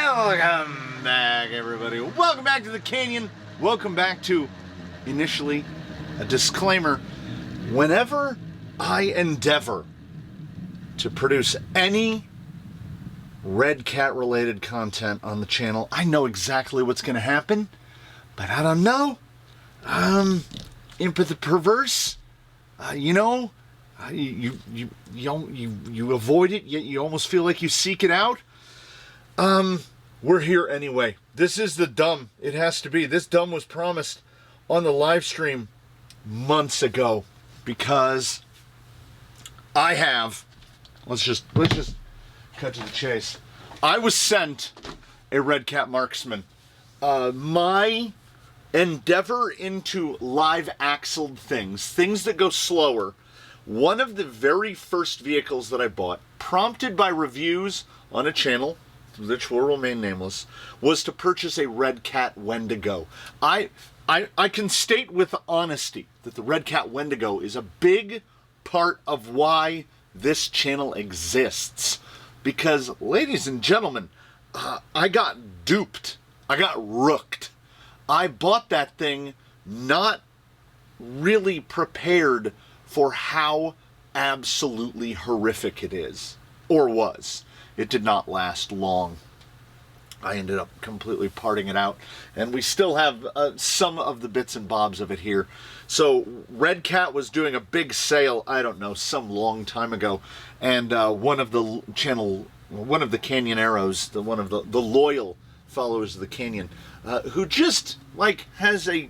Welcome back, everybody. Welcome back to the Canyon. Welcome back to, initially, a disclaimer. Whenever I endeavor to produce any Redcat related content on the channel, I know exactly what's going to happen, but I don't know. Imp the perverse, you avoid it, yet you almost feel like you seek it out. We're here anyway. This is the dumb. It has to be. This dumb was promised on the live stream months ago because I have, let's just cut to the chase. I was sent a Redcat Marksman. My endeavor into live axled things that go slower, one of the very first vehicles that I bought, prompted by reviews on a channel which will remain nameless, was to purchase a Redcat Wendigo. I can state with honesty that the Redcat Wendigo is a big part of why this channel exists. Because, ladies and gentlemen, I got duped. I got rooked. I bought that thing not really prepared for how absolutely horrific it is, or was. It did not last long. I ended up completely parting it out, and we still have some of the bits and bobs of it here. So Redcat was doing a big sale, I don't know, some long time ago, and one of the Canyon Arrows, one of the loyal followers of the Canyon, who just like has a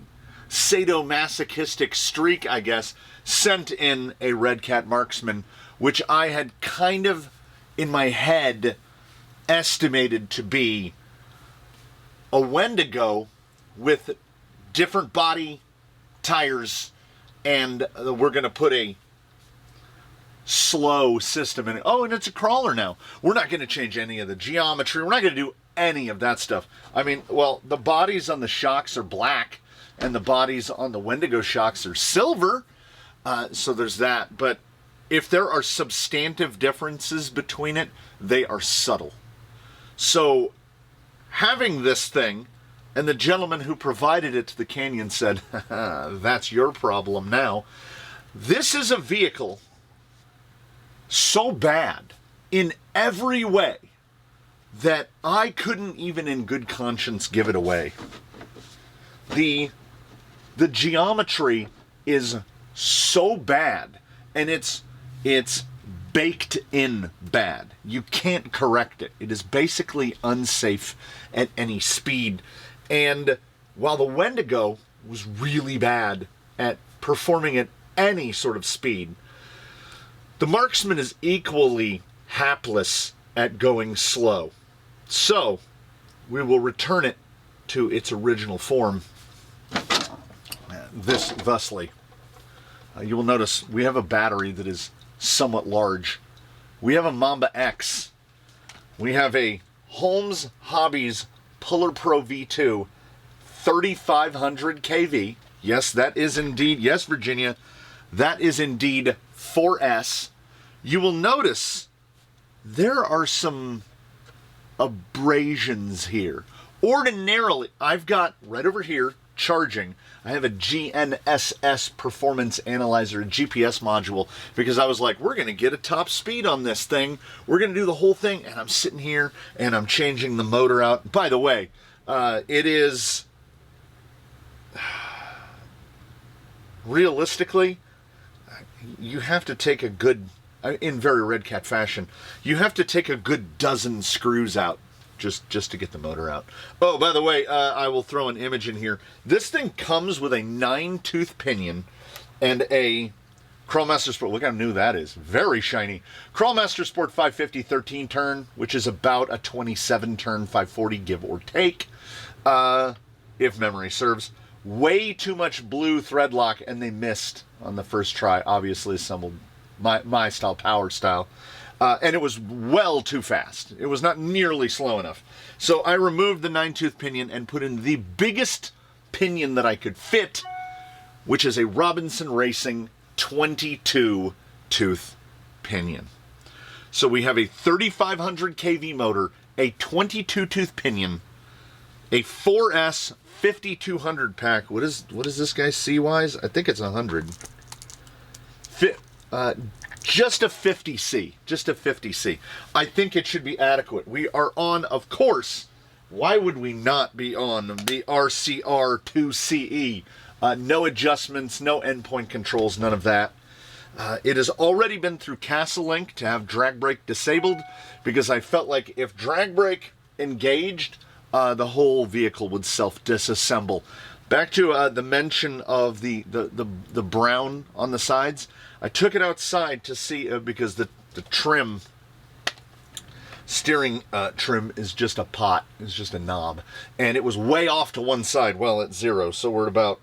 sadomasochistic streak, I guess, sent in a Redcat Marksman, which I had kind of in my head estimated to be a Wendigo with different body tires, and we're going to put a slow system in it. Oh, and it's a crawler now. We're not going to change any of the geometry. We're not going to do any of that stuff. I mean, well, the bodies on the shocks are black, and the bodies on the Wendigo shocks are silver, so there's that. But if there are substantive differences between it, they are subtle. So, having this thing, and the gentleman who provided it to the Canyon said, that's your problem now. This is a vehicle so bad in every way that I couldn't even in good conscience give it away. The geometry is so bad, and it's baked in bad. You can't correct it. It is basically unsafe at any speed. And while the Wendigo was really bad at performing at any sort of speed, the Marksman is equally hapless at going slow. So, we will return it to its original form thusly. You will notice we have a battery that is somewhat large. We have a Mamba X. We have a Holmes Hobbies Puller Pro V2 3500 kV. Yes, that is indeed, yes, Virginia, that is indeed 4S. You will notice there are some abrasions here. Ordinarily, I've got right over here charging, I have a GNSS performance analyzer, a GPS module, because I was like, we're going to get a top speed on this thing. We're going to do the whole thing. And I'm sitting here and I'm changing the motor out. By the way, it is realistically, you have to take a good, in very Redcat fashion, you have to take a good dozen screws out just to get the motor out. Oh, by the way, I will throw an image in here. This thing comes with a 9-tooth pinion and a Crawlmaster Sport. Look how new that is. Very shiny. Crawlmaster Sport 550 13 turn, which is about a 27 turn 540, give or take, if memory serves. Way too much blue thread lock, and they missed on the first try. Obviously assembled my style, power style. And it was well too fast. It was not nearly slow enough. So I removed the 9-tooth pinion and put in the biggest pinion that I could fit, which is a Robinson Racing 22-tooth pinion. So we have a 3500 kV motor a 22 tooth pinion, a 4S 5200 pack. What is this guy C-wise? I think it's 100. Just a 50C. Just a 50C. I think it should be adequate. We are on, of course, why would we not be on the RCR2CE? No adjustments, no endpoint controls, none of that. It has already been through Castle Link to have drag brake disabled, because I felt like if drag brake engaged, the whole vehicle would self-disassemble. Back to the mention of the brown on the sides. I took it outside to see, because the trim, steering trim is just a pot, it's just a knob. And it was way off to one side, well, at 0, so we're at about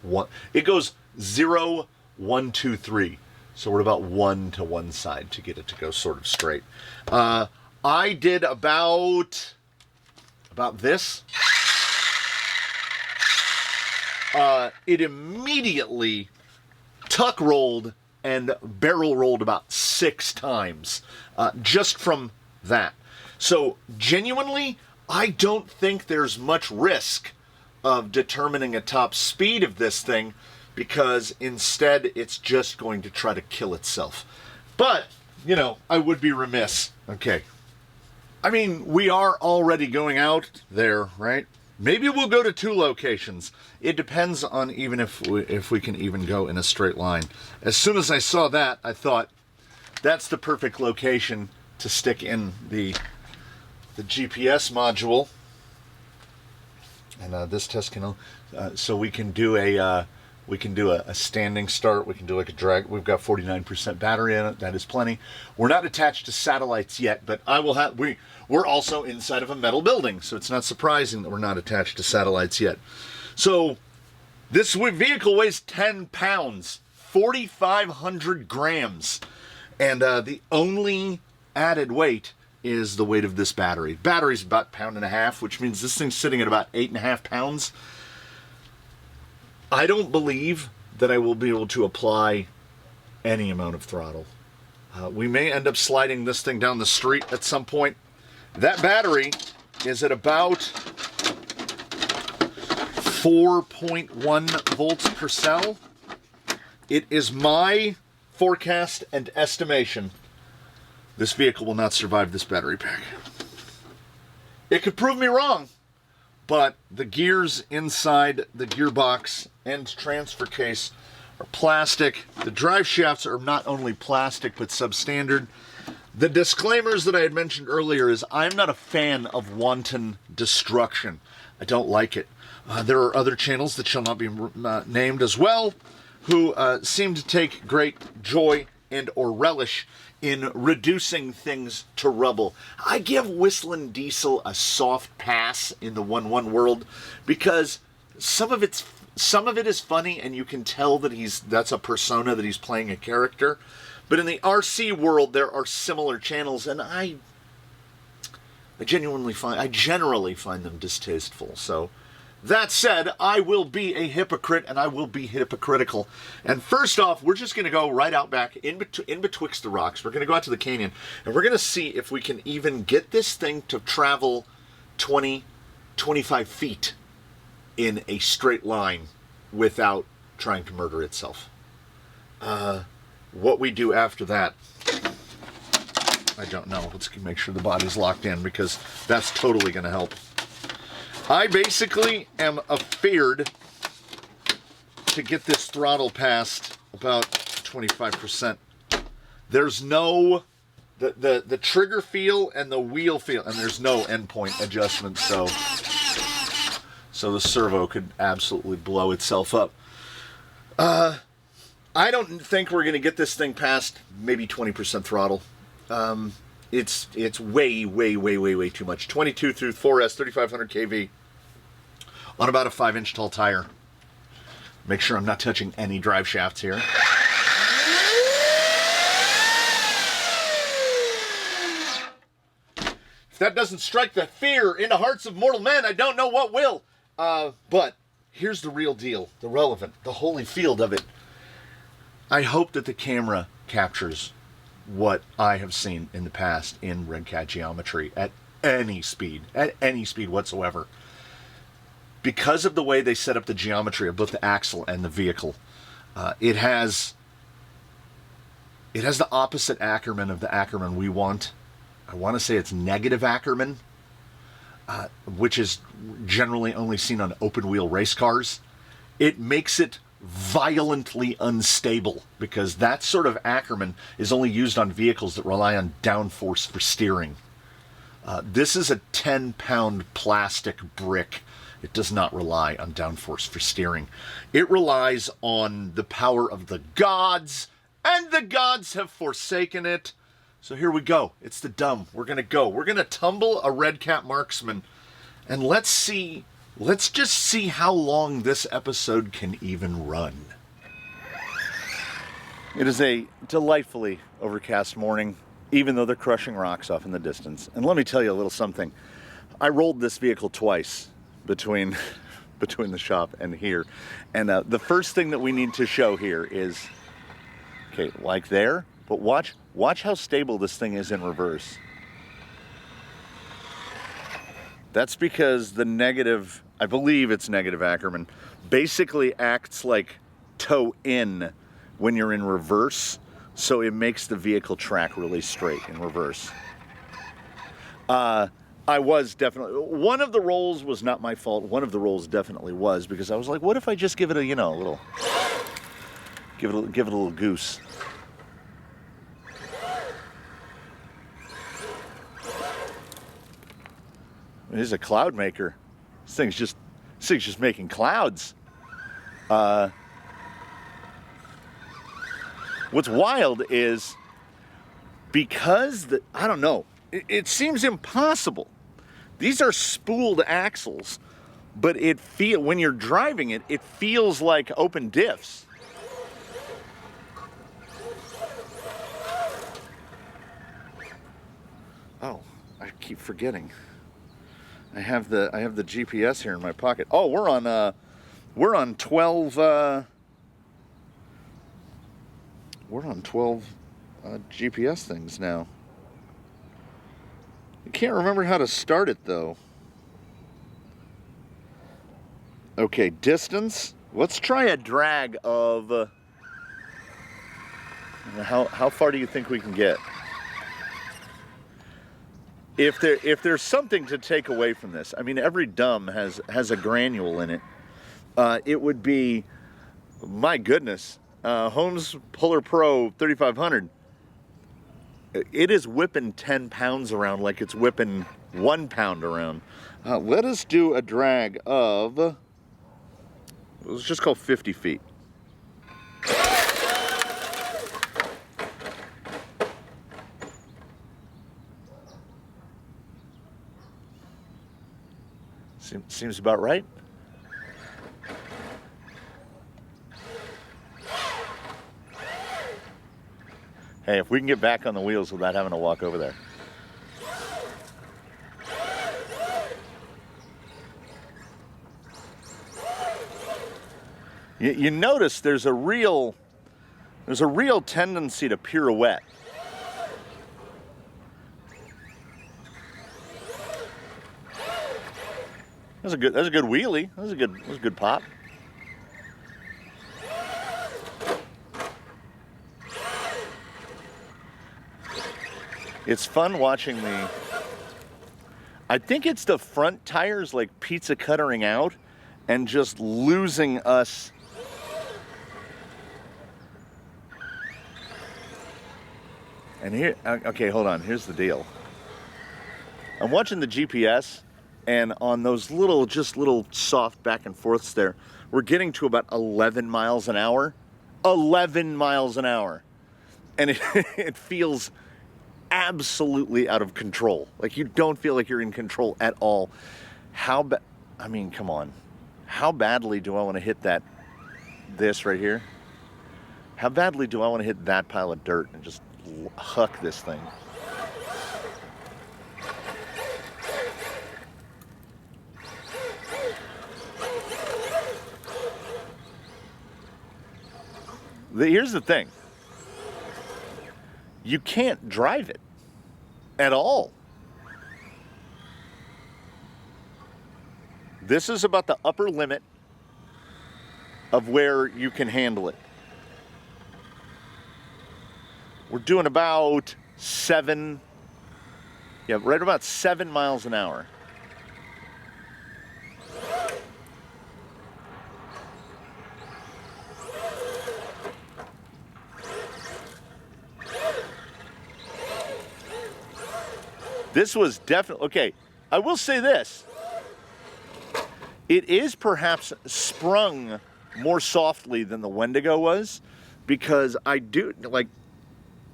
1. It goes 0, 1, 2, 3. So we're about 1 to one side to get it to go sort of straight. I did about this. It immediately tuck rolled and barrel rolled about 6 times just from that. So genuinely, I don't think there's much risk of determining a top speed of this thing, because instead it's just going to try to kill itself. But, you know, I would be remiss. Okay. I mean, we are already going out there, right? Maybe we'll go to 2 locations. It depends on even if we can even go in a straight line. As soon as I saw that, I thought that's the perfect location to stick in the GPS module. And this test can, so we can do a standing start. We can do like a drag. We've got 49% battery in it. That is plenty. We're not attached to satellites yet, but I will have. We're also inside of a metal building, so it's not surprising that we're not attached to satellites yet. So this vehicle weighs 10 pounds, 4,500 grams, and the only added weight is the weight of this battery. Battery's about 1.5 pounds, which means this thing's sitting at about 8.5 pounds. I don't believe that I will be able to apply any amount of throttle. We may end up sliding this thing down the street at some point. That battery is at about 4.1 volts per cell. It is my forecast and estimation this vehicle will not survive this battery pack. It could prove me wrong, but the gears inside the gearbox and transfer case are plastic. The drive shafts are not only plastic, but substandard. The disclaimers that I had mentioned earlier is I'm not a fan of wanton destruction. I don't like it. There are other channels that shall not be named as well, who seem to take great joy and or relish in reducing things to rubble. I give Whistling Diesel a soft pass in the 1-1 world, because some of it is funny, and you can tell that that's a persona, that he's playing a character. But in the RC world, there are similar channels, and I generally find them distasteful. So that said, I will be a hypocrite, and I will be hypocritical. And first off, we're just going to go right out back in betwixt the rocks. We're going to go out to the canyon, and we're going to see if we can even get this thing to travel 20, 25 feet in a straight line without trying to murder itself. What we do after that, I don't know. Let's make sure the body's locked in, because that's totally going to help. I basically am afeared to get this throttle past about 25%. There's no, the trigger feel and the wheel feel, and there's no endpoint adjustment, so the servo could absolutely blow itself up. I don't think we're going to get this thing past maybe 20% throttle. It's way too much. 22 through 4S, 3,500 kV on about a 5-inch tall tire. Make sure I'm not touching any drive shafts here. If that doesn't strike the fear into hearts of mortal men, I don't know what will. But here's the real deal, the relevant, the holy field of it. I hope that the camera captures what I have seen in the past in Redcat geometry at any speed whatsoever. Because of the way they set up the geometry of both the axle and the vehicle, it has the opposite Ackerman of the Ackerman we want. I want to say it's negative Ackerman, which is generally only seen on open wheel race cars. It makes it violently unstable because that sort of Ackerman is only used on vehicles that rely on downforce for steering. This is a 10-pound plastic brick. It does not rely on downforce for steering. It relies on the power of the gods, and the gods have forsaken it. So here we go. It's the dumb. We're going to go. We're going to tumble a Redcat Marksman, and let's just see how long this episode can even run. It is a delightfully overcast morning, even though they're crushing rocks off in the distance. And let me tell you a little something. I rolled this vehicle twice between the shop and here. And the first thing that we need to show here is, okay, like there, but watch how stable this thing is in reverse. That's because the negative, I believe it's negative Ackerman, basically acts like toe in when you're in reverse, so it makes the vehicle track really straight in reverse. I was definitely, one of the rolls was not my fault. One of the rolls definitely was, because I was like, what if I just give it a, a little, give it a little goose. It is a cloud maker. This thing's just making clouds. What's wild is because I don't know, it seems impossible. These are spooled axles, but when you're driving it, it feels like open diffs. Oh, I keep forgetting. I have the GPS here in my pocket. Oh, we're on 12 GPS things now. I can't remember how to start it though. Okay, distance. Let's try a drag of how far do you think we can get? If there's something to take away from this, I mean, every dumb has a granule in it. It would be, my goodness, Holmes Puller Pro 3500. It is whipping 10 pounds around like it's whipping 1 pound around. Let us do a drag of, let's just call 50 feet. Seems about right. Hey, if we can get back on the wheels without having to walk over there. You notice there's a real tendency to pirouette. That's a good wheelie. That was a good pop. It's fun watching I think it's the front tires like pizza cuttering out and just losing us. And here, okay, hold on. Here's the deal. I'm watching the GPS, and on those little soft back and forths there, we're getting to about 11 miles an hour. 11 miles an hour. And it feels absolutely out of control. Like, you don't feel like you're in control at all. I mean, come on. How badly do I want to hit this right here? How badly do I want to hit that pile of dirt and just huck this thing? Here's the thing. You can't drive it at all. This is about the upper limit of where you can handle it. We're doing about right about 7 miles an hour. This was definitely, okay, I will say this. It is perhaps sprung more softly than the Wendigo was, because I do, like,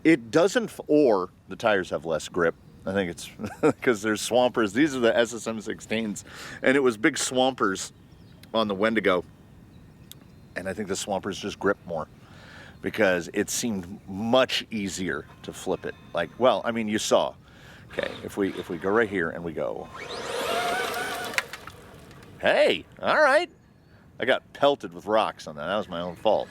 it doesn't, or the tires have less grip. I think it's because there's swampers. These are the SSM16s, and it was big swampers on the Wendigo. And I think the swampers just grip more because it seemed much easier to flip it. Like, well, I mean, you saw. Okay, if we go right here and we go. Hey, all right. I got pelted with rocks on that. That was my own fault.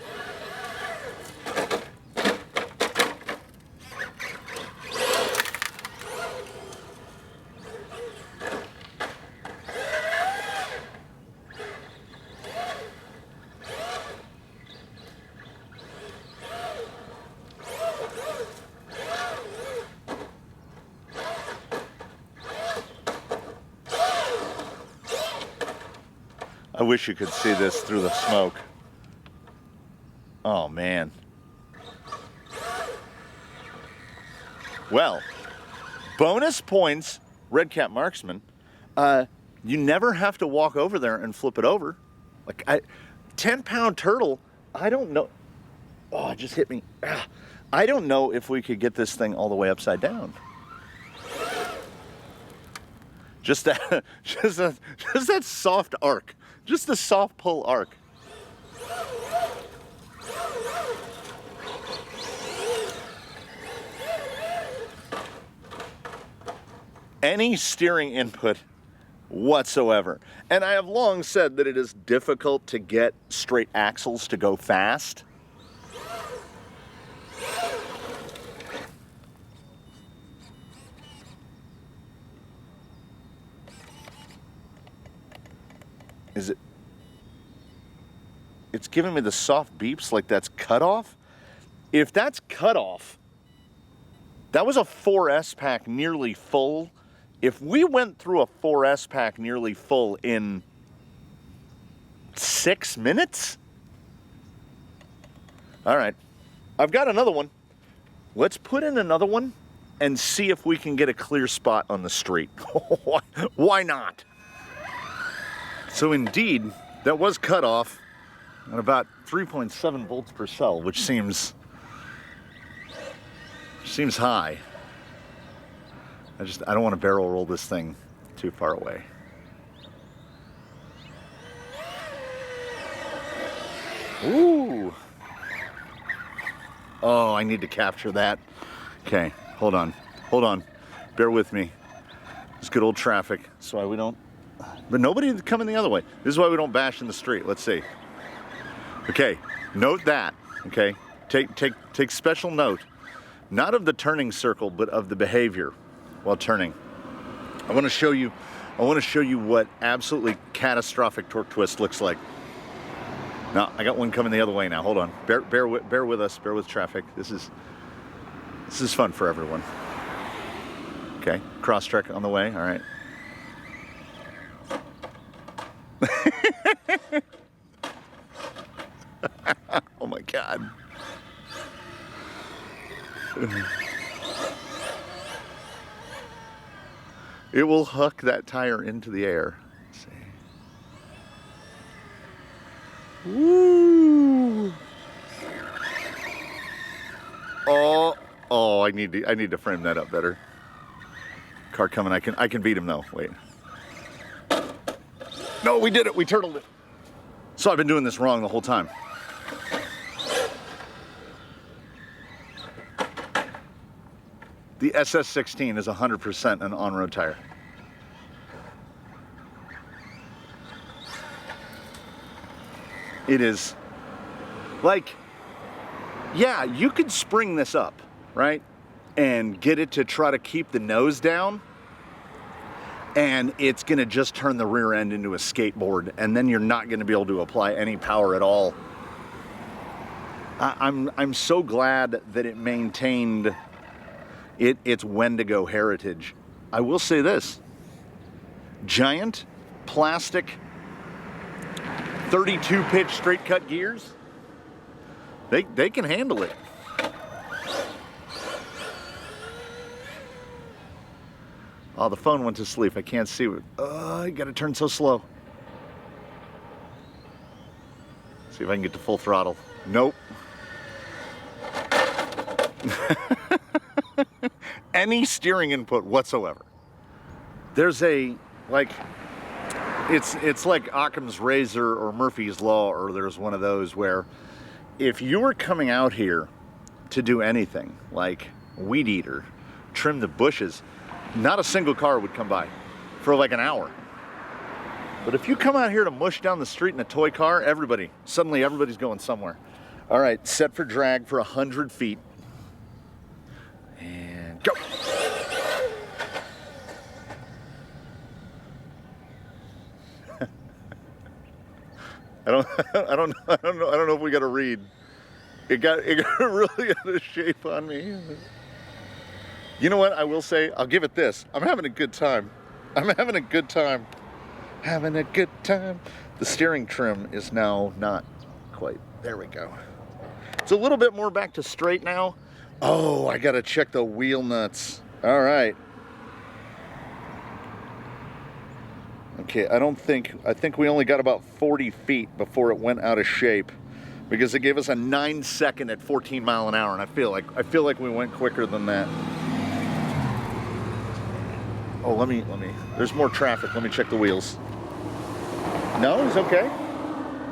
I wish you could see this through the smoke. Oh, man. Well, bonus points, Redcat Marksman. You never have to walk over there and flip it over. Like, 10-pound turtle, I don't know. Oh, it just hit me. I don't know if we could get this thing all the way upside down. Just that soft arc. Just the soft pull arc. Any steering input whatsoever. And I have long said that it is difficult to get straight axles to go fast. Is it? It's giving me the soft beeps like that's cut off. If that's cut off, that was a 4S pack nearly full. If we went through a 4S pack nearly full in 6 minutes? All right, I've got another one. Let's put in another one and see if we can get a clear spot on the street. Why not? So indeed, that was cut off at about 3.7 volts per cell, which seems high. I don't want to barrel roll this thing too far away. Ooh. Oh, I need to capture that. Okay, hold on. Bear with me. It's good old traffic. That's why we don't. But nobody coming the other way. This is why we don't bash in the street. Let's see. Okay, note that. Okay, take special note, not of the turning circle, but of the behavior while turning. I want to show you what absolutely catastrophic torque twist looks like. Now I got one coming the other way now. Hold on. Bear with us. Bear with traffic. This is fun for everyone. Okay, cross trek on the way. All right. Oh my God. It will huck that tire into the air. Let's see. Woo! Oh, I need to frame that up better. Car coming. I can beat him though. Wait. No, we did it. We turtled it. So I've been doing this wrong the whole time. The SS16 is 100% an on-road tire. It is like, yeah, you could spring this up, right? And get it to try to keep the nose down. and it's gonna just turn the rear end into a skateboard, and then you're not gonna be able to apply any power at all. I'm so glad that it maintained its Wendigo heritage. I will say this, giant plastic 32 pitch straight cut gears, they can handle it. Oh, the phone went to sleep. I can't see it. I gotta turn so slow. See if I can get to full throttle. Nope. Any steering input whatsoever. There's a, like, it's like Occam's razor or Murphy's Law, or there's one of those where if you were coming out here to do anything, like weed eater, trim the bushes, not a single car would come by for like an hour. But if you come out here to mush down the street in a toy car, suddenly everybody's going somewhere. All right, set for drag for 100 feet. And go. I don't know if we got a read. It got really out of shape on me. You know what I will say? I'll give it this. I'm having a good time. Having a good time. The steering trim is now not quite. There we go. It's a little bit more back to straight now. Oh, I gotta check the wheel nuts. All right. Okay, I think we only got about 40 feet before it went out of shape, because it gave us a 9-second at 14 mile an hour, and I feel like we went quicker than that. Oh, let me, there's more traffic. Let me check the wheels. No, it's okay.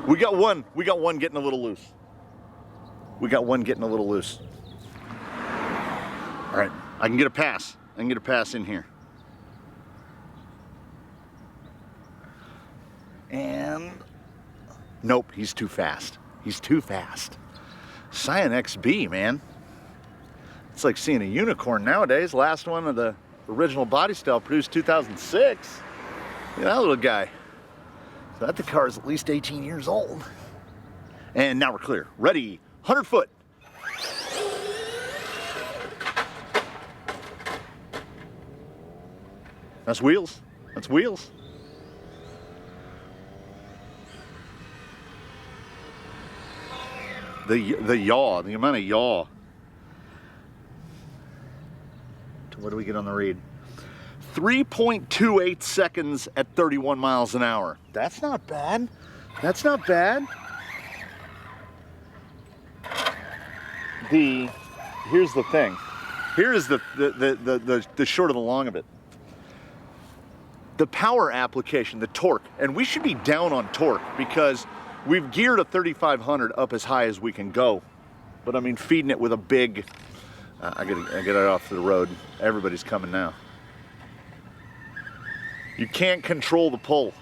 We got one getting a little loose. All right, I can get a pass. In here. And nope, he's too fast. Scion XB, man. It's like seeing a unicorn nowadays. Last one of the original body style produced 2006. Look at that little guy. So that the car is at least 18 years old. And now we're clear. Ready, 100 foot. That's wheels. The yaw, the amount of yaw. What do we get on the read? 3.28 seconds at 31 miles an hour. That's not bad. Here's the thing. Here is the short of the long of it. The power application, the torque, and we should be down on torque because we've geared a 3500 up as high as we can go. But I mean, feeding it with a big, I get it off the road. Everybody's coming now. You can't control the pull.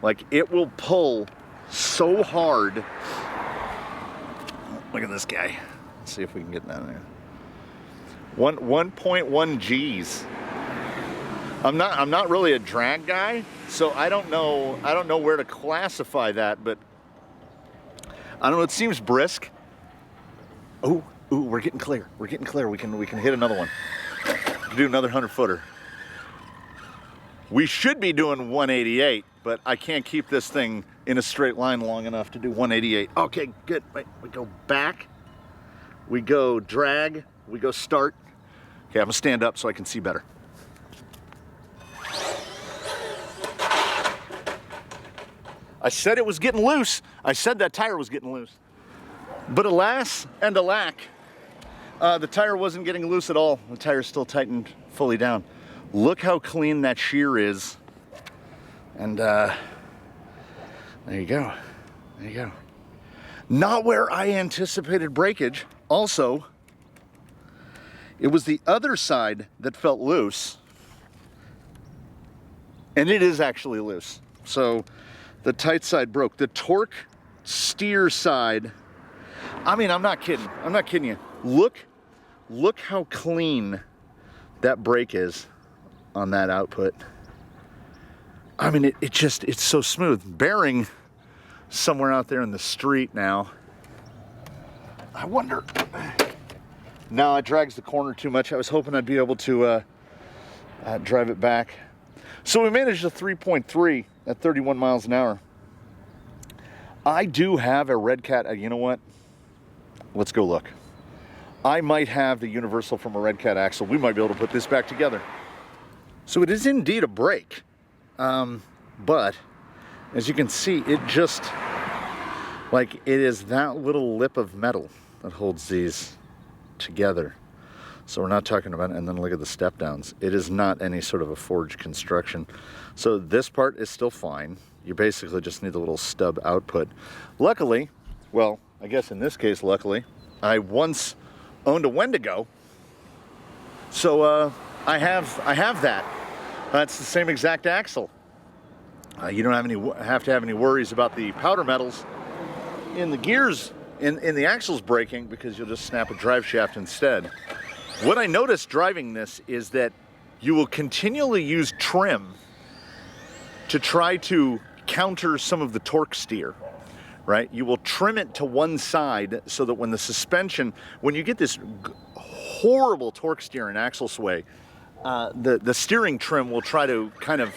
Like, it will pull so hard. Look at this guy. Let's see if we can get down there. 1.1 G's. I'm not really a drag guy, so I don't know where to classify that, but I don't know, it seems brisk. Ooh, we're getting clear. We can hit another one. Do another 100-footer. We should be doing 188, but I can't keep this thing in a straight line long enough to do 188. Okay, good. Wait, we go back. We go drag. We go start. Okay, I'm gonna stand up so I can see better. I said it was getting loose. I said that tire was getting loose. But alas and alack, the tire wasn't getting loose at all. The tire's still tightened fully down. Look how clean that shear is. And there you go. Not where I anticipated breakage. Also, it was the other side that felt loose. And it is actually loose. So the tight side broke. The torque steer side, I mean, I'm not kidding you. Look how clean that brake is. on that output. I mean, it's so smooth. Bearing somewhere out there in the street now. I wonder. No, it drags the corner too much. I was hoping I'd be able to drive it back. So we managed a 3.3 at 31 miles an hour. I do have a Redcat. You know what? Let's go look. I might have the universal from a Redcat axle. We might be able to put this back together. So it is indeed a brake. But as you can see, it just, like, it is that little lip of metal that holds these together. So we're not talking about, and then look at the step downs. It is not any sort of a forged construction. So this part is still fine. You basically just need the little stub output. Luckily, well, I guess in this case, luckily, I once owned a Wendigo. So I have that. That's the same exact axle. You don't have to have any worries about the powder metals in the gears, in the axles breaking, because you'll just snap a drive shaft instead. What I noticed driving this is that you will continually use trim to try to counter some of the torque steer, right? You will trim it to one side so that when the suspension, when you get this horrible torque steer and axle sway, the steering trim will try to kind of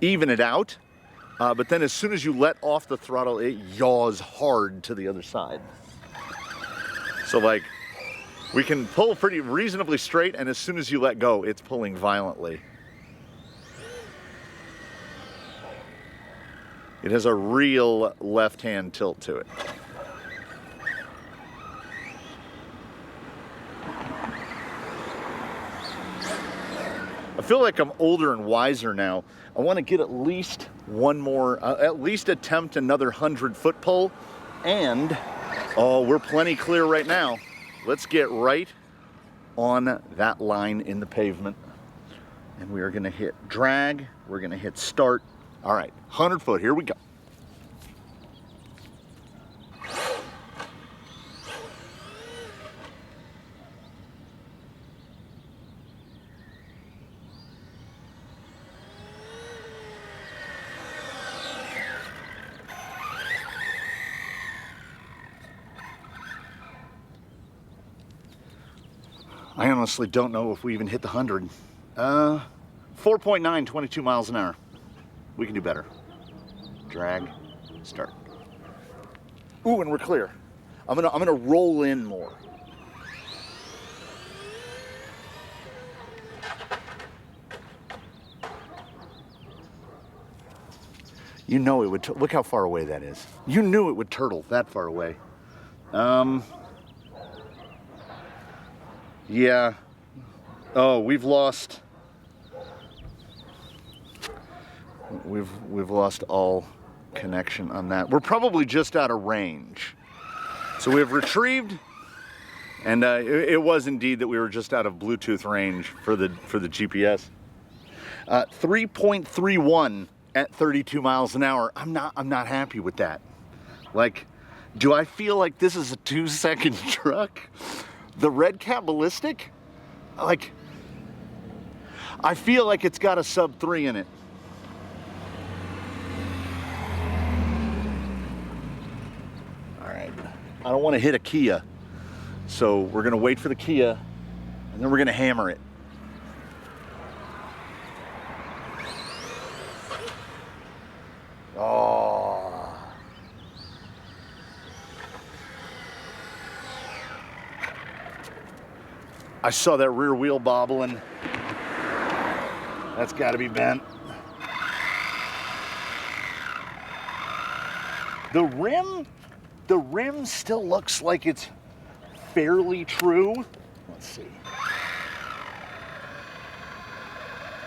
even it out, but then as soon as you let off the throttle, it yaws hard to the other side. So like, we can pull pretty reasonably straight, and as soon as you let go, it's pulling violently. It has a real left-hand tilt to it. I feel like I'm older and wiser now. I want to get at least one more, at least attempt another 100-foot pull. And, oh, we're plenty clear right now. Let's get right on that line in the pavement. And we are going to hit drag. We're going to hit start. All right, 100 foot, here we go. I honestly don't know if we even hit the 100. 4.9, 22 miles an hour. We can do better. Drag, start. Ooh, and we're clear. I'm gonna roll in more. You know it would, look how far away that is. You knew it would turtle that far away. Yeah. Oh, we've lost all connection on that. We're probably just out of range. So we have retrieved, and it was indeed that we were just out of Bluetooth range for the GPS. 3.31 at 32 miles an hour. I'm not happy with that. Like, do I feel like this is a 2-second truck? The Redcat Ballistic, like, I feel like it's got a sub 3 in it. All right, I don't want to hit a Kia, so we're gonna wait for the Kia, and then we're gonna hammer it. Oh. I saw that rear wheel bobbling. That's got to be bent. The rim still looks like it's fairly true. Let's see.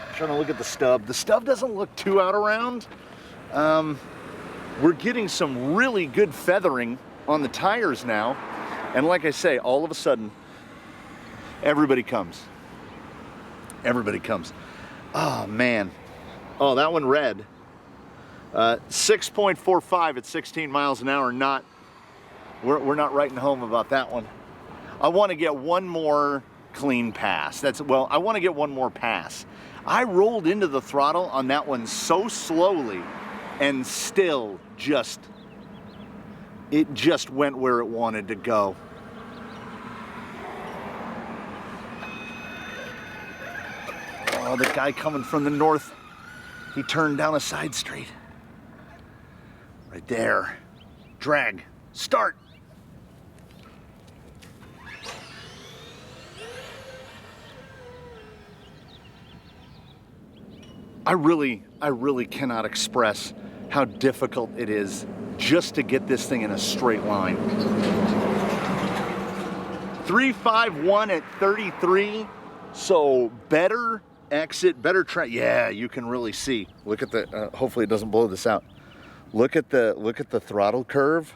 I'm trying to look at the stub. The stub doesn't look too out of round. We're getting some really good feathering on the tires now. And like I say, all of a sudden, everybody comes. Everybody comes. Oh, man. Oh, that one red. 6.45 at 16 miles an hour. We're not writing home about that one. I want to get one more clean pass. Well, I want to get one more pass. I rolled into the throttle on that one so slowly and still it just went where it wanted to go. Oh, the guy coming from the north, he turned down a side street. Right there. Drag. Start. I really cannot express how difficult it is just to get this thing in a straight line. 351 at 33, so better exit, better track. Yeah, you can really see. Look at the, hopefully it doesn't blow this out. Look at the throttle curve.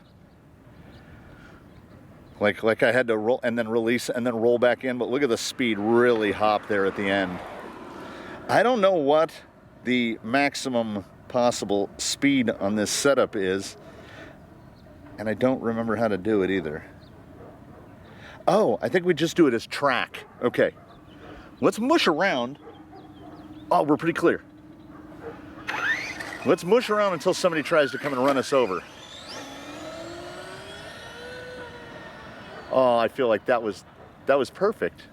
Like I had to roll and then release and then roll back in, but look at the speed really hop there at the end. I don't know what the maximum possible speed on this setup is, and I don't remember how to do it either. Oh, I think we just do it as track. Okay, let's mush around. Oh, we're pretty clear. Let's mush around until somebody tries to come and run us over. Oh, I feel like that was perfect.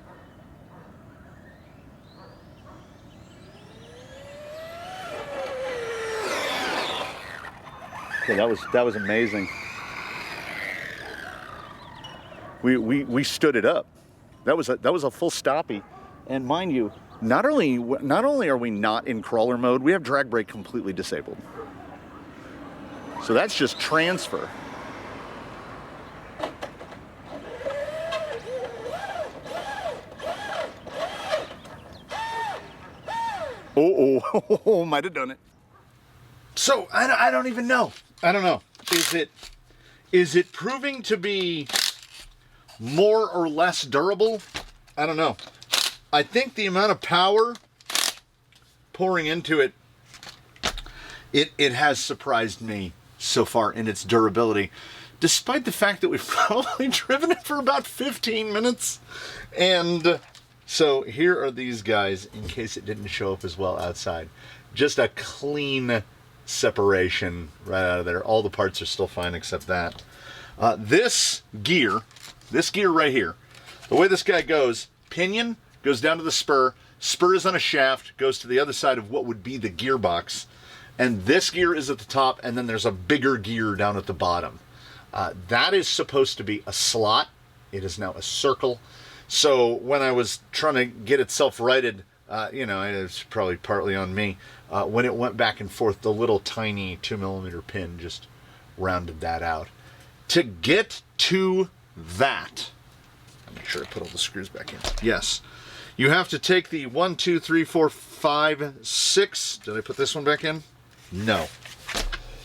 Okay, that was amazing. We stood it up. That was a full stoppie, and mind you, not only are we not in crawler mode, we have drag brake completely disabled. So that's just transfer. Oh, might have done it. So I don't even know. I don't know. Is it proving to be more or less durable? I don't know. I think the amount of power pouring into it, it has surprised me so far in its durability, despite the fact that we've probably driven it for about 15 minutes. And so here are these guys, in case it didn't show up as well outside. Just a clean separation right out of there. All the parts are still fine except that. This gear right here, the way this guy goes, pinion goes down to the spur, spur is on a shaft, goes to the other side of what would be the gearbox, and this gear is at the top, and then there's a bigger gear down at the bottom. That is supposed to be a slot. It is now a circle. So when I was trying to get itself righted, it's probably partly on me. When it went back and forth, the little tiny 2mm pin just rounded that out. To get to that, I'll make sure I put all the screws back in. Yes, you have to take the 1, 2, 3, 4, 5, 6. Did I put this one back in? No.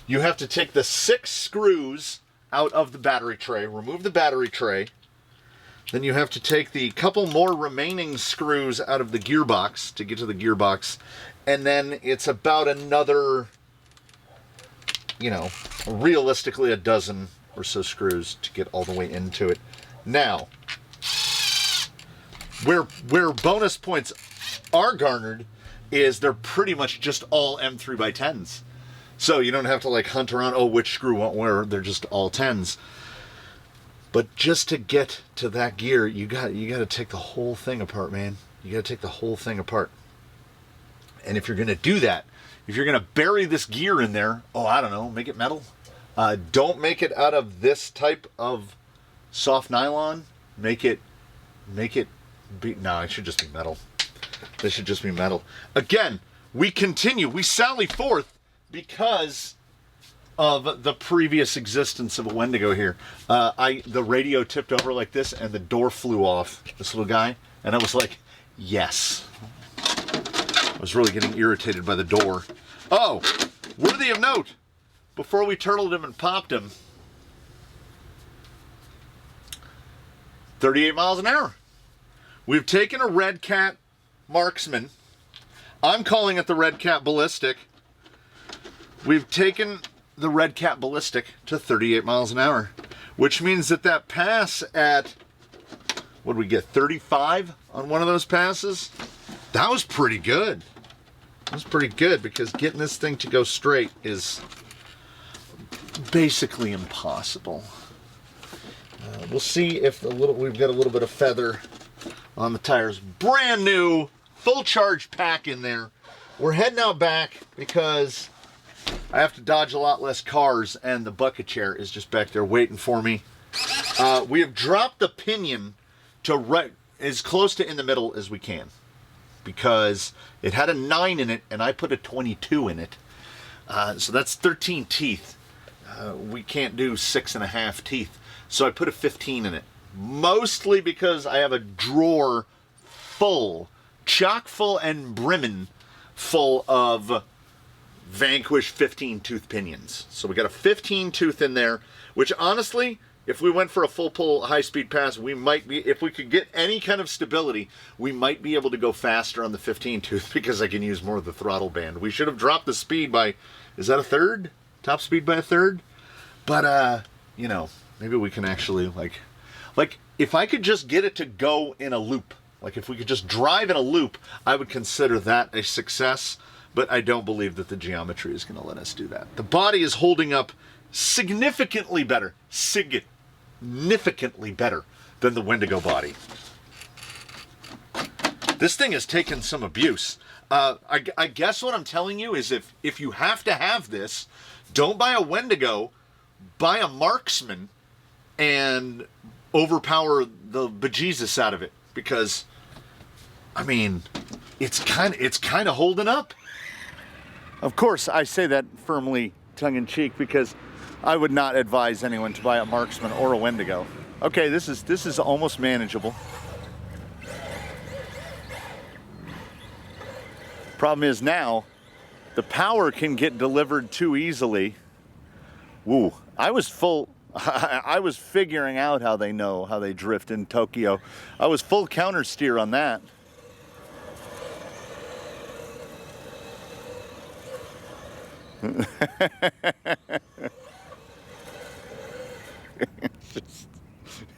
You have to take the 6 screws out of the battery tray, remove the battery tray. Then you have to take the couple more remaining screws out of the gearbox to get to the gearbox. And then it's about another, realistically a dozen or so screws to get all the way into it. Now, where bonus points are garnered is they're pretty much just all M3x10s. So you don't have to hunt around, which screw went where, they're just all 10s. But just to get to that gear, you got to take the whole thing apart, man. You got to take the whole thing apart. And if you're going to do that, if you're going to bury this gear in there, I don't know, make it metal. Don't make it out of this type of soft nylon. Make it be, no, it should just be metal. This should just be metal. Again, we continue. We sally forth because of the previous existence of a Wendigo here. The radio tipped over like this and the door flew off, this little guy, and I was like, yes. I was really getting irritated by the door. Oh, worthy of note, before we turtled him and popped him, 38 miles an hour. We've taken a Redcat Marksman. I'm calling it the Redcat Ballistic. We've taken the Redcat Ballistic to 38 miles an hour, which means that pass at what did we get, 35 on one of those passes? That was pretty good. That was pretty good, because getting this thing to go straight is basically impossible. We'll see if we've got a little bit of feather on the tires. Brand new, full charge pack in there. We're heading out back because I have to dodge a lot less cars, and the bucket chair is just back there waiting for me. We have dropped the pinion to right as close to in the middle as we can, because it had a 9 in it and I put a 22 in it. So that's 13 teeth. We can't do 6.5 teeth. So I put a 15 in it. Mostly because I have a drawer full, chock full and brimming full of Vanquish 15 tooth pinions. So we got a 15 tooth in there, which honestly, if we went for a full pull high speed pass, we might be, if we could get any kind of stability, we might be able to go faster on the 15 tooth, because I can use more of the throttle band. We should have dropped the speed by, is that a third? Top speed by a third? But, you know, maybe we can actually, like if I could just get it to go in a loop, like if we could just drive in a loop, I would consider that a success, but I don't believe that the geometry is going to let us do that. The body is holding up significantly better, significantly better than the Wendigo body. This thing has taken some abuse. I guess what I'm telling you is if you have to have this, don't buy a Wendigo, buy a Marksman and overpower the bejesus out of it, because I mean, it's kind of holding up. Of course, I say that firmly tongue-in-cheek, because I would not advise anyone to buy a Marksman or a Wendigo. Okay, this is almost manageable. Problem is now, the power can get delivered too easily. Woo, I was figuring out how they drift in Tokyo. I was full counter steer on that.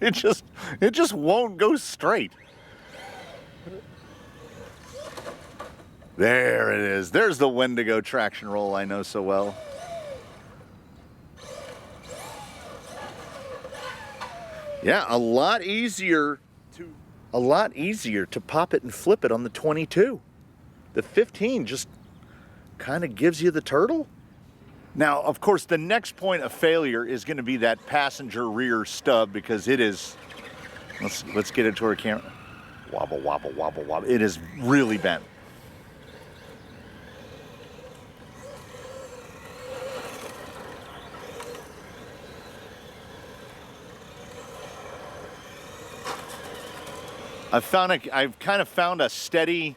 it just won't go straight. There it is. There's the Wendigo traction roll I know so well. Yeah, a lot easier to pop it and flip it on the 22. The 15 just kind of gives you the turtle. Now, of course, the next point of failure is going to be that passenger rear stub, because it is, let's get it to our camera. Wobble, wobble, wobble, wobble. It is really bent. I've kind of found a steady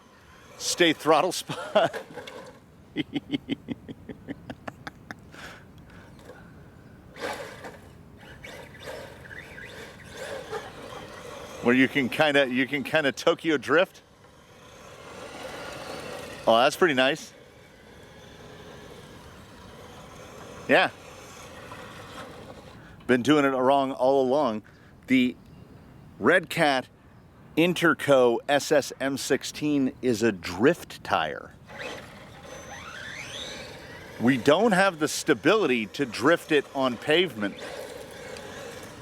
state throttle spot. Where you can kind of Tokyo drift. Oh, that's pretty nice. Yeah. Been doing it wrong all along. The Redcat Interco SS M16 is a drift tire. We don't have the stability to drift it on pavement.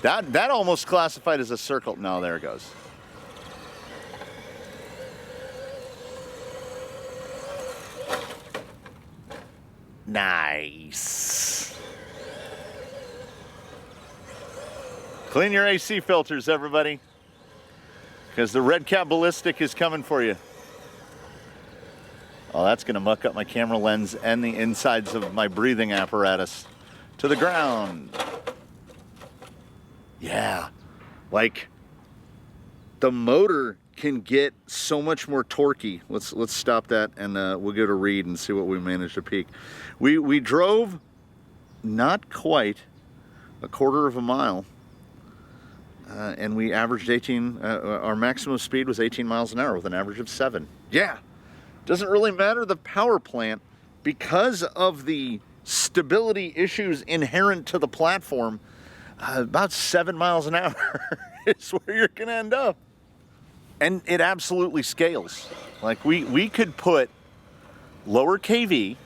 That almost classified as a circle. No, there it goes. Nice. Clean your AC filters, everybody, because the Redcat Ballistic is coming for you. Oh, that's going to muck up my camera lens and the insides of my breathing apparatus to the ground. Yeah, like the motor can get so much more torquey. Let's stop that, and we'll go to read and see what we managed to peak. We drove not quite a quarter of a mile, and we averaged 18. Our maximum speed was 18 miles an hour with an average of 7. Yeah, doesn't really matter the power plant, because of the stability issues inherent to the platform. About 7 miles an hour is where you're gonna end up. And it absolutely scales. Like we could put lower kV,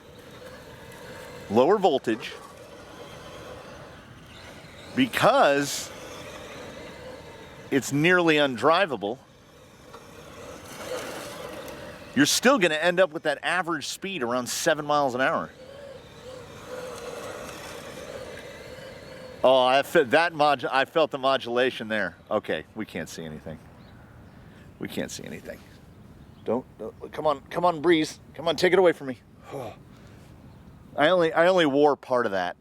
lower voltage, because it's nearly undrivable. You're still going to end up with that average speed around 7 miles an hour. Oh, I felt the modulation there. Okay, we can't see anything. We can't see anything. Don't come on, breeze. Come on, take it away from me. I only wore part of that.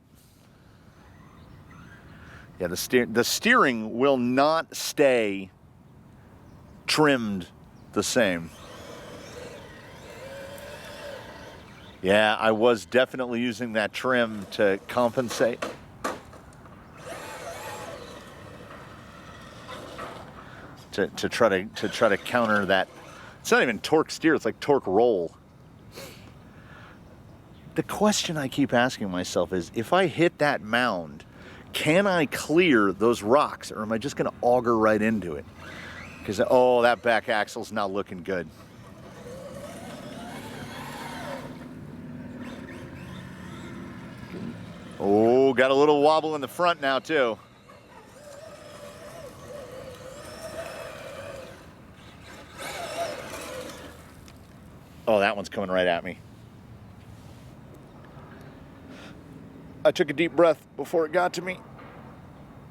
Yeah, the steering will not stay trimmed the same. Yeah, I was definitely using that trim to compensate. To try to counter that. It's not even torque steer, it's like torque roll. The question I keep asking myself is, if I hit that mound, can I clear those rocks, or am I just going to auger right into it? Because, oh, that back axle's not looking good. Oh, got a little wobble in the front now, too. Oh, that one's coming right at me. I took a deep breath before it got to me.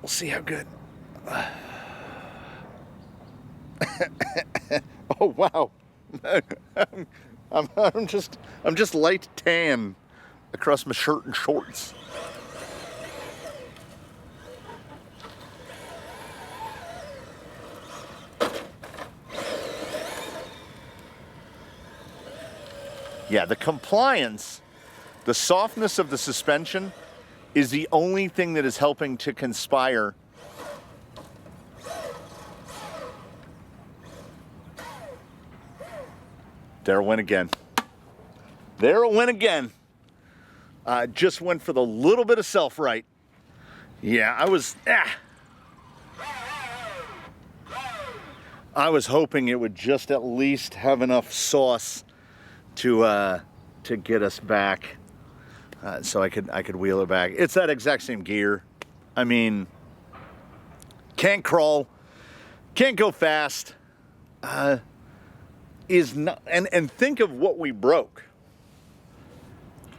We'll see how good. Oh, wow. I'm just light tan across my shirt and shorts. Yeah, the compliance, the softness of the suspension is the only thing that is helping to conspire. There it went again. There it went again. Just went for the little bit of self-right. Yeah, I was hoping it would just at least have enough sauce to get us back, so I could wheel it back. It's that exact same gear. I mean, can't crawl, can't go fast. Is not, and think of what we broke.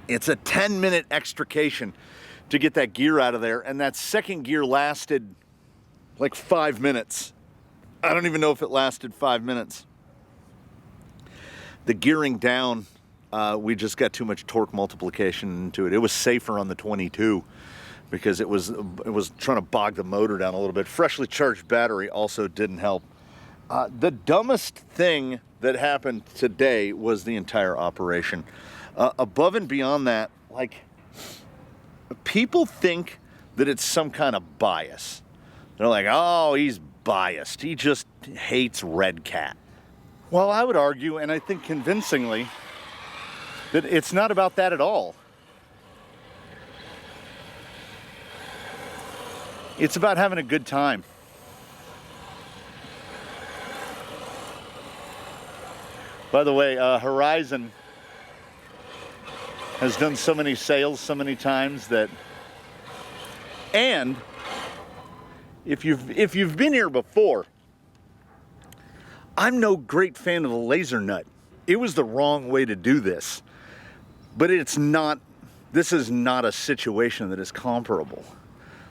It's a 10-minute extrication to get that gear out of there, and that second gear lasted like 5 minutes. I don't even know if it lasted 5 minutes. The gearing down, we just got too much torque multiplication into it. It was safer on the 22 because it was trying to bog the motor down a little bit. Freshly charged battery also didn't help. The dumbest thing that happened today was the entire operation. Above and beyond that, like, people think that it's some kind of bias. They're like, oh, he's biased. He just hates Redcat. Well, I would argue, and I think convincingly, that it's not about that at all. It's about having a good time. By the way, Horizon has done so many sales so many times that, and if you've been here before, I'm no great fan of the laser nut. It was the wrong way to do this, but it's not. This is not a situation that is comparable.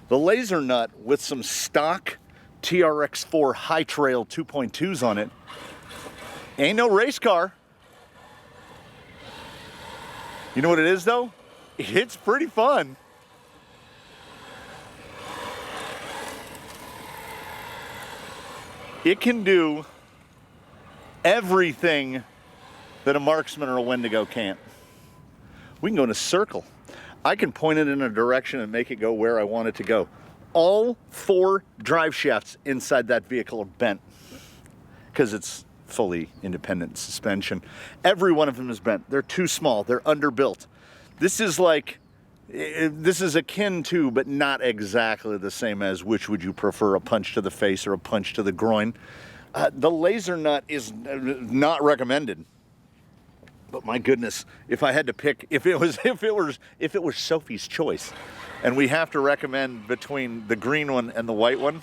The laser nut with some stock TRX4 High Trail 2.2s on it ain't no race car. You know what it is though? It's pretty fun. It can do everything that a Marksman or a Wendigo can't. We can go in a circle. I can point it in a direction and make it go where I want it to go. All 4 drive shafts inside that vehicle are bent because it's fully independent suspension. Every one of them is bent. They're too small. They're underbuilt. This is akin to, but not exactly the same as, which would you prefer, a punch to the face or a punch to the groin? The laser nut is not recommended. But my goodness, if I had to pick, if it was Sophie's choice, and we have to recommend between the green one and the white one,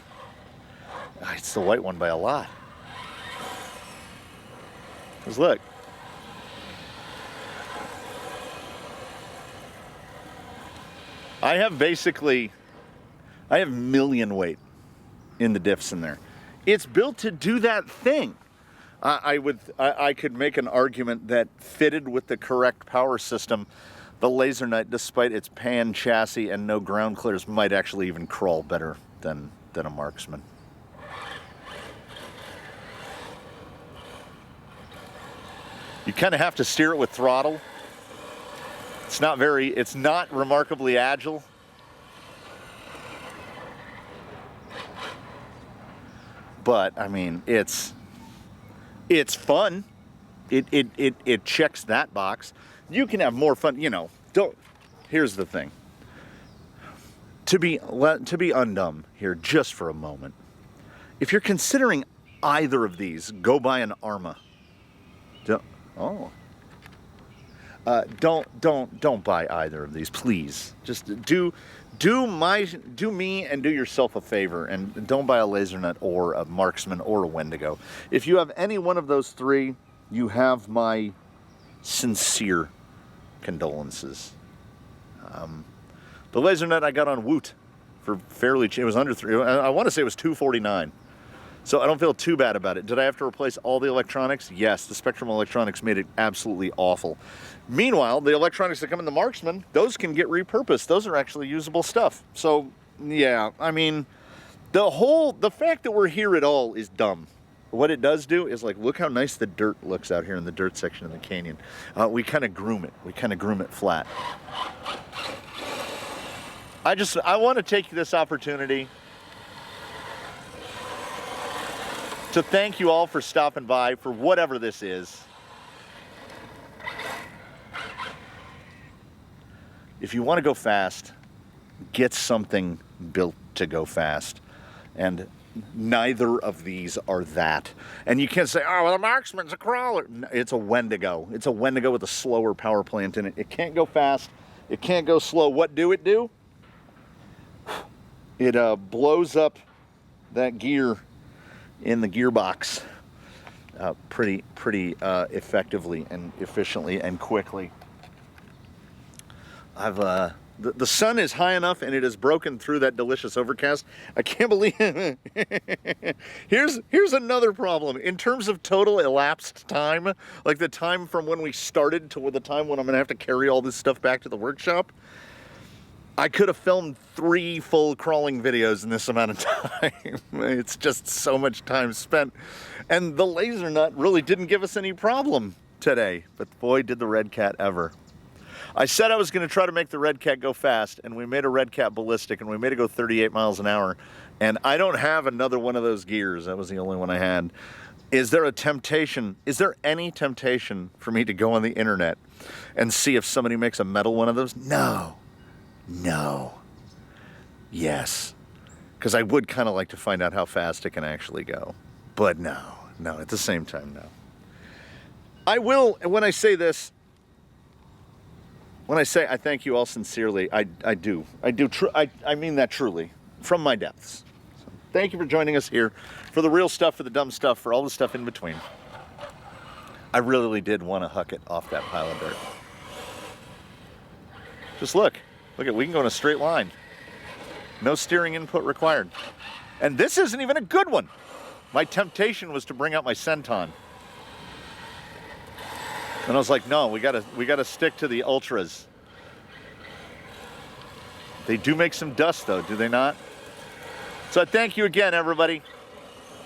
it's the white one by a lot. Because look. I have million weight in the diffs in there. It's built to do that thing. I could make an argument that fitted with the correct power system, the laser nut, despite its pan chassis and no ground clears, might actually even crawl better than a Marksman. You kind of have to steer it with throttle. It's not remarkably agile. But I mean, it's fun. It checks that box. You can have more fun, you know. Here's the thing. To be undumb here just for a moment. If you're considering either of these, go buy an Arma. Don't buy either of these, please. Just do me and do yourself a favor, and don't buy a laser nut or a Marksman or a Wendigo. If you have any one of those three, you have my sincere condolences. The laser nut I got on Woot for fairly cheap. It was under $3. I want to say it was $249. So I don't feel too bad about it. Did I have to replace all the electronics? Yes, the Spectrum electronics made it absolutely awful. Meanwhile, the electronics that come in the Marksman, those can get repurposed. Those are actually usable stuff. So, yeah, I mean, the fact that we're here at all is dumb. What it does do is, like, look how nice the dirt looks out here in the dirt section of the canyon. We kind of groom it. We kind of groom it flat. I want to take this opportunity to thank you all for stopping by for whatever this is. If you want to go fast, get something built to go fast. And neither of these are that. And you can't say, oh, well, the Marksman's a crawler. No, it's a Wendigo. It's a Wendigo with a slower power plant in it. It can't go fast. It can't go slow. What do? It blows up that gear in the gearbox pretty effectively and efficiently and quickly. The sun is high enough and it has broken through that delicious overcast. I can't believe it. Here's another problem. In terms of total elapsed time, like the time from when we started to the time when I'm gonna have to carry all this stuff back to the workshop, I could have filmed 3 full crawling videos in this amount of time. It's just so much time spent. And the laser nut really didn't give us any problem today, but boy, did the Redcat ever. I said I was going to try to make the Redcat go fast, and we made a Redcat Ballistic, and we made it go 38 miles an hour. And I don't have another one of those gears. That was the only one I had. Is there any temptation for me to go on the internet and see if somebody makes a metal one of those? No. Yes. Because I would kind of like to find out how fast it can actually go. But no, at the same time, no. I will, when I say this, when I say I thank you all sincerely, I mean that truly, from my depths. So thank you for joining us here, for the real stuff, for the dumb stuff, for all the stuff in between. I really did want to huck it off that pile of dirt. Just look, we can go in a straight line. No steering input required. And this isn't even a good one. My temptation was to bring out my Senton. And I was like, no, we gotta stick to the Ultras. They do make some dust though, do they not? So thank you again, everybody.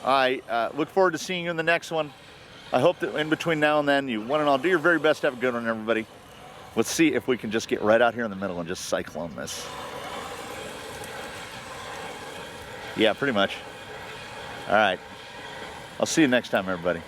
I look forward to seeing you in the next one. I hope that in between now and then, you one and all do your very best to have a good one, everybody. Let's see if we can just get right out here in the middle and just cyclone this. Yeah, pretty much. All right. I'll see you next time, everybody.